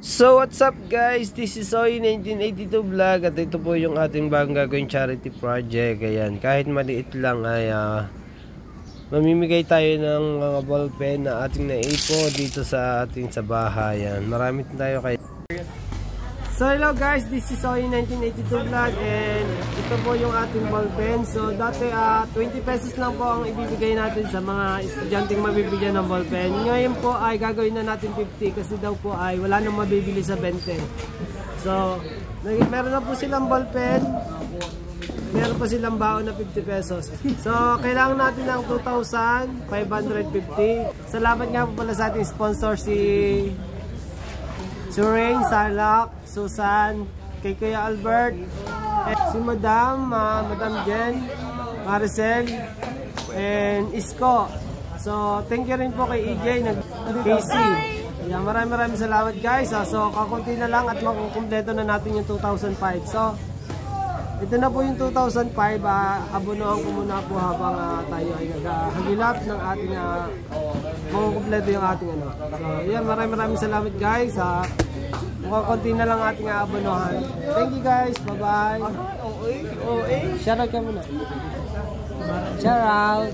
So what's up guys, this is Soy 1982 Vlog at ito po yung ating bagong gagawin charity project. Ayan, kahit maliit lang ay mamimigay tayo ng mga ballpen na ating naipo dito sa ating sa bahay. Ayan, marami tayo kayo. So hello guys, this is Soy 1982 Vlog and ito po yung ating ballpen. So dati 20 pesos lang po ang ibibigay natin sa mga estudyanteng mabibigyan ng ballpen. Ngayon po ay gagawin na natin 50 kasi daw po ay wala nang mabibili sa 20. So meron na po silang ballpen, meron pa silang baon na 50 pesos. So kailangan natin ng 2,550. Salamat nga po pala sa ating sponsor si Rain, Salak, Susan, kay Kuya Albert, si Madam Jen, Maricel, and Isko. So, thank you rin po kay EJ, Casey. Yeah, maraming salamat guys. So, kakunti na lang at makukumpleto na natin yung 2005. So, ito na po yung 2005. Abunuhan ko muna po habang tayo ay naghahagilap ng ating makukumpleto yung ating ano. So, yan, maraming salamat guys. Konti na lang ating aabonohan. Thank you guys. Bye-bye. Shoutout ka muna. Shoutout.